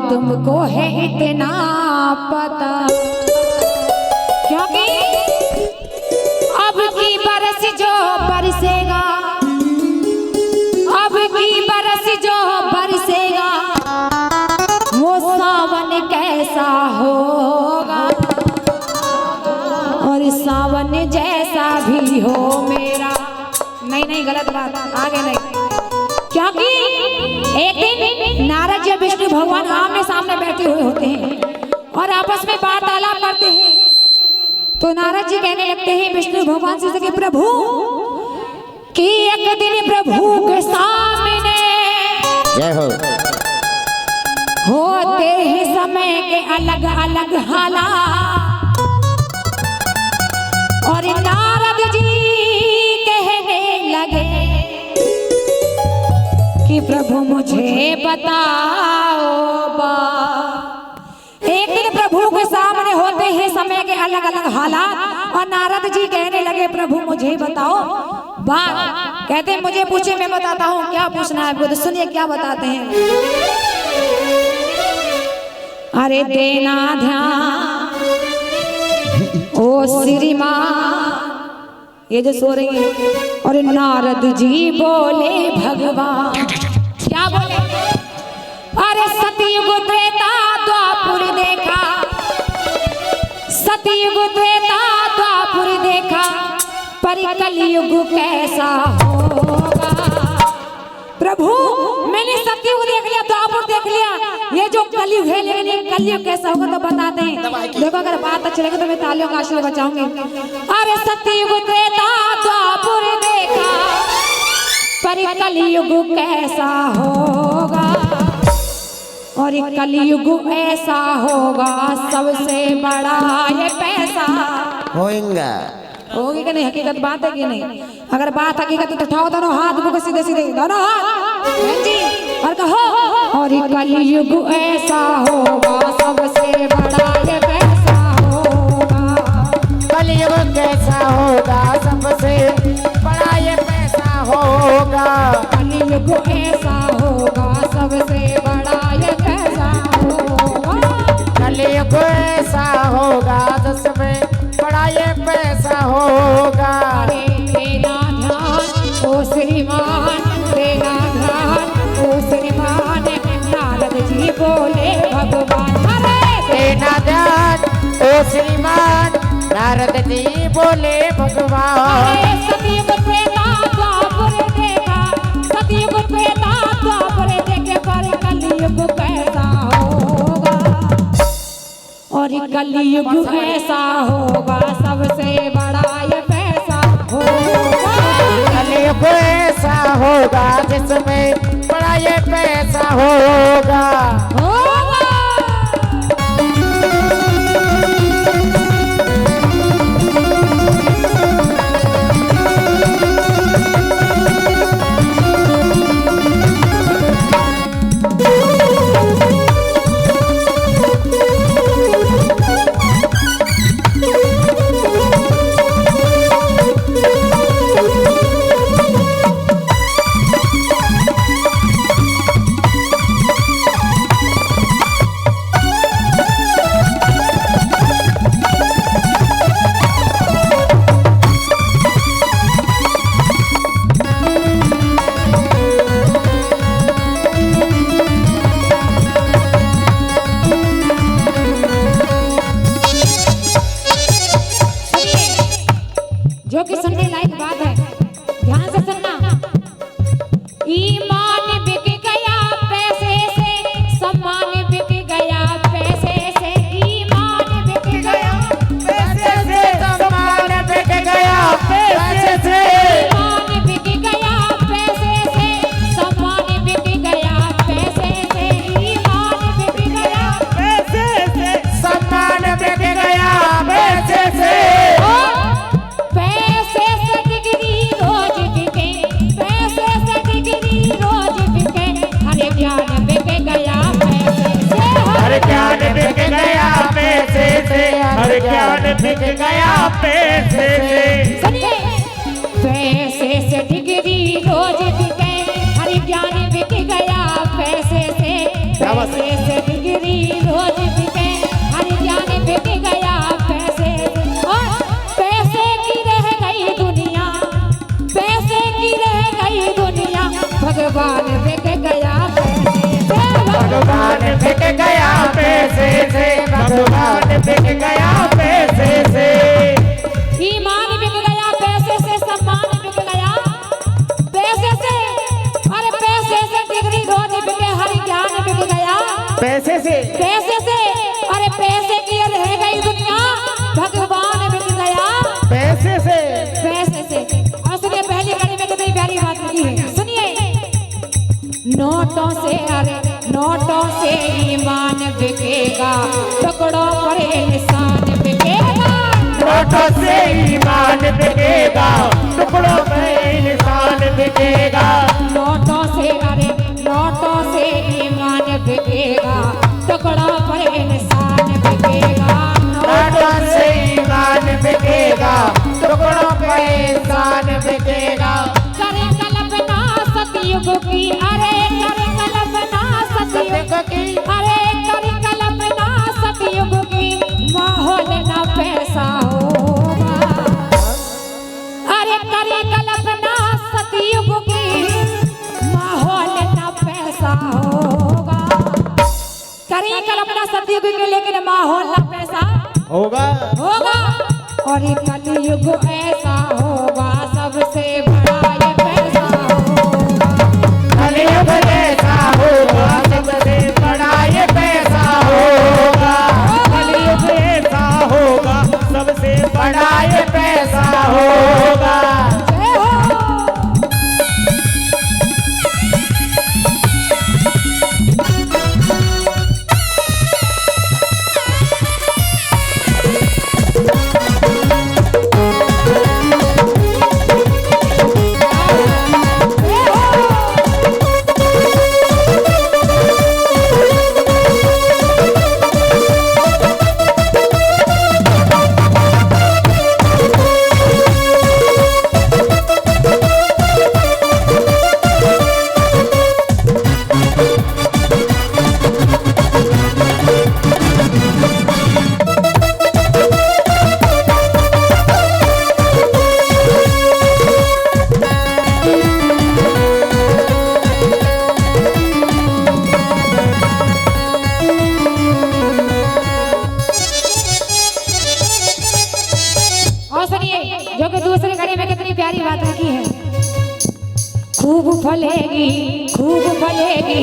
तुमको है इतना पता, क्योंकि अब की बरस जो बरसेगा, अब की बरस जो बरसेगा वो सावन कैसा होगा, और सावन जैसा भी हो मेरा। नहीं नहीं, गलत बात, आगे नहीं। क्योंकि एक दिन नारद जी विष्णु भगवान आमने सामने बैठे हुए होते हैं और आपस में वार्तालाप करते हैं। तो नारद जी कहने लगते हैं विष्णु भगवान से कि प्रभु, कि एक दिन प्रभु के सामने जय हो होते हैं समय के अलग अलग हालात, और नारद जी कहने लगे कि प्रभु मुझे बताओ एक दिन प्रभु के सामने होते हैं समय के अलग अलग हालात, और नारद जी कहने लगे प्रभु मुझे बताओ बात। कहते हैं मुझे पूछे मैं बताता हूँ, क्या पूछना है आपको, सुनिए क्या बताते हैं। अरे देना ध्यान ओ श्रीमान, ये जो सो रही है। और नारद जी बोले भगवान, क्या बोले? अरे सतयुग त्रेता द्वापुर देखा, सतयुग त्रेता द्वापुर देखा, पर कलयुग कैसा होगा। प्रभु मैंने सतयुग देख लिया, द्वापुर देख लिया, ये जो कलयुग है, लेकिन ये कलयुग कैसा होगा तो बताते हैं। देखो अगर बात अच्छी लगे तो मैं तालियों का आशीर्वाद बचाऊंगी। अरे सतयुग त्रेता द्वापुर देखा, पर कलयुग कैसा होगा, और कलयुग ऐसा होगा सबसे बड़ा ये पैसा होएगा। होगी कि नहीं? हकीकत बात है कि नहीं? अगर बात हकीकत तो उठाओ दोनों हाथ, मुख सीधे सीधे दोनों हाथ जी, और कहो और कलयुग ऐसा होगा सबसे बड़ा ये पैसा होगा, कलयुग कैसा होगा सबसे बड़ा ये पैसा होगा, कलयुग ऐसा होगा सबसे बड़ा ये पैसा होगा, कलयुग ऐसा होगा जिसमें बड़ा ये पैसा होगा। अरे देना ध्यान ओ श्रीमान, देना ध्यान ओ श्रीमान, नारद जी बोले भगवान। अरे देना ध्यान ओ श्रीमान, नारद जी बोले भगवान। सतयुग त्रेता द्वापर देखा, सतयुग त्रेता द्वापर देखे, पर कलयुग कैसा होगा, और कलयुग ऐसा होगा सबसे बड़ा ये पैसा होगा, कलयुग ऐसा होगा जिसमें बड़ा ये पैसा होगा। जो कि सुनने लायक बात है, ध्यान से सुनना। ईमान बिक गया पैसे से, सम्मान बिक गया पैसे से, ईमान बिक गया पैसे से, सम्मान बिक गया पैसे से, ईमान बिक गया पैसे से, सम्मान बिक गया पैसे से, ईमान बिक गया पैसे से, सम्मान बिक गया पैसे से, पैसे से डिग्री रोज बिके, पैसे से डिग्री रोज बिके, हर ज्ञान बिक गया पैसे से, हर ज्ञान बिक गया पैसे से, हर ज्ञान बिक गया पैसे से। सुनिए, पैसे से डिग्री रोज बिके, हर ज्ञान बिक गया पैसे से, पैसे से डिग्री बिक गया पैसे से। ईमान बिक गया पैसे से, सम्मान बिक गया पैसे से, अरे पैसे से डिग्री रोज बिके, हर ज्ञान बिक गया पैसे से। अरे पैसे की ये रह गई दुनिया, भगवान बिक गया पैसे से। और सुनिए पहली कड़ी में कितनी प्यारी बात लिखी है, सुनिए। नोटों से, अरे नोटों से ईमान बिकेगा, टुकड़ों पर इंसान बिकेगा। नोटों से ईमान बिकेगा, टुकड़ों पे इंसान बिकेगा। नोटों से, अरे नोटों से ईमान बिकेगा, टुकड़ों पर इंसान बिकेगा। नोटों से ईमान बिकेगा, टुकड़ों पे इंसान बिकेगा। करे कल्पना सतयुग की, अरे करे कल्पना सतयुग की, अरे करे कल्पना सतयुग की, माहौल ना पैसा होगा। अरे करे कल्पना सतयुग की, माहौल ना पैसा होगा। करे कल्पना सतयुग की, लेकिन माहौल ना पैसा होगा। और ये कलयुग ऐसा होगा, सबसे बड़ा ये पैसा होगा। कलयुग ऐसा होगा, सबसे बड़ा ये पैसा होगा। कलयुग ऐसा होगा, सबसे बड़ा ये पैसा होगा। जय हो। और सुनिए जो कि दूसरी कड़ी में कितनी प्यारी बात लिखी है। खूब फलेगी, खूब फलेगी,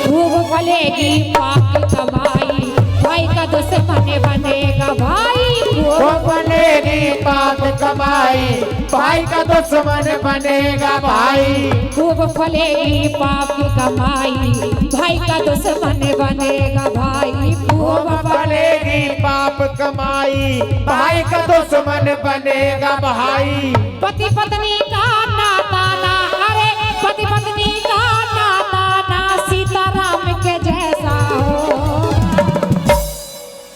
खूब फलेगी पाप की कमाई, भाई का दुश्मन बनेगा भाई। वो बनेगी पाप कमाई, भाई का दुश्मन बनेगा भाई। खूब फलेगी पाप की कमाई, भाई का दुश्मन बनेगा भाई। खूब फलेगी पाप कमाई, भाई का दुश्मन बनेगा भाई। पति पत्नी का नाता ना, अरे पति पत्नी का नाता ना सीताराम के जैसा हो।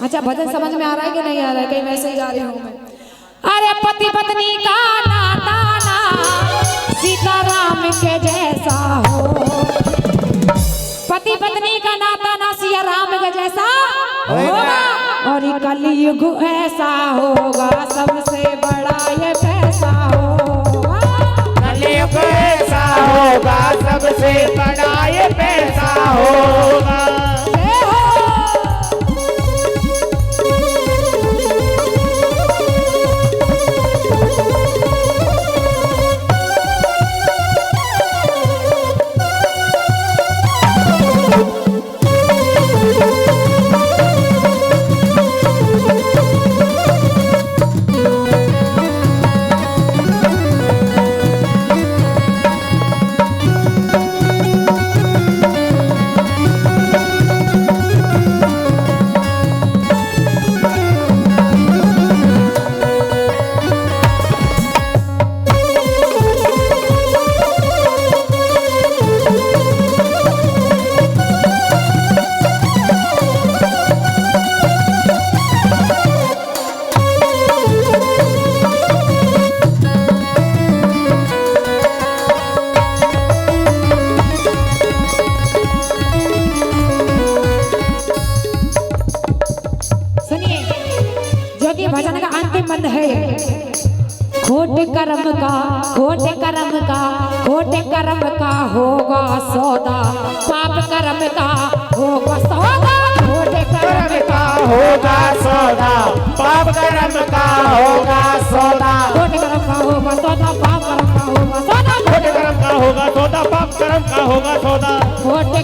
अच्छा भजन समझ में आ रहा है कि नहीं आ रहा है, कहीं वैसे ही गा रही हूँ मैं। अरे पति पत्नी का नाता ना सीताराम के जैसा हो। पति पत्नी का नाता ना सिया राम के जैसा होगा। और ये कलयुग ऐसा होगा, सबसे बड़ा ये पैसा होगा। कलयुग ऐसा होगा, सबसे बड़ा ये पैसा होगा। जय हो। संबंध है। खोटे कर्म का, खोटे कर्म का, खोटे कर्म का होगा सौदा, पाप कर्म का होगा सौदा, खोटे कर्म कर्म का होगा सौदा, पाप कर्म का होगा सौदा। खोटे कर्म का होगा सौदा, पाप कर्म का होगा सौदा। खोटे कर्म का होगा सौदा, पाप कर्म का होगा सौदा। खोटे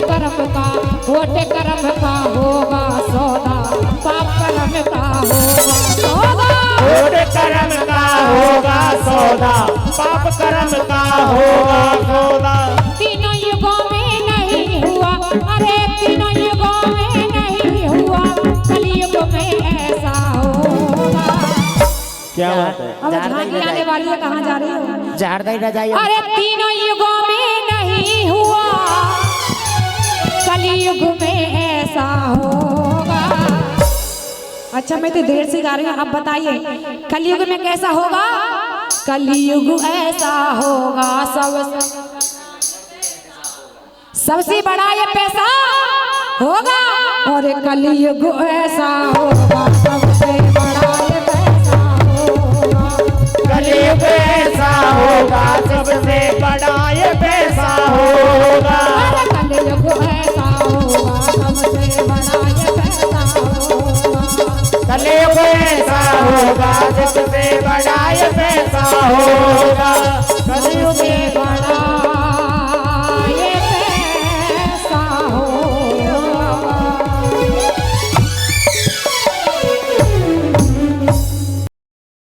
कर्म का होगा सौदा, पाप कर्म का होगा सौदा। खोटे कर्म का होगा सौदा, पाप कर्म का होगा सौदा। तीनों युगों में नहीं हुआ, अरे तीनों युगों में नहीं हुआ, कलयुग में ऐसा होगा। क्या बात है? अब झांकी आने वाली है, कहाँ जा रही हो? झाड़ रजाई। अरे तीनों युगों में नहीं हुआ, कलयुग में ऐसा होगा। अच्छा मैं तो देर से गा रही हूँ, अब बताइए कलयुग में कैसा होगा? कलयुग ऐसा होगा सबसे बड़ा ये पैसा होगा, और कलयुग ऐसा होगा सबसे बड़ा ये पैसा होगा। कलयुग ऐसा होगा सबसे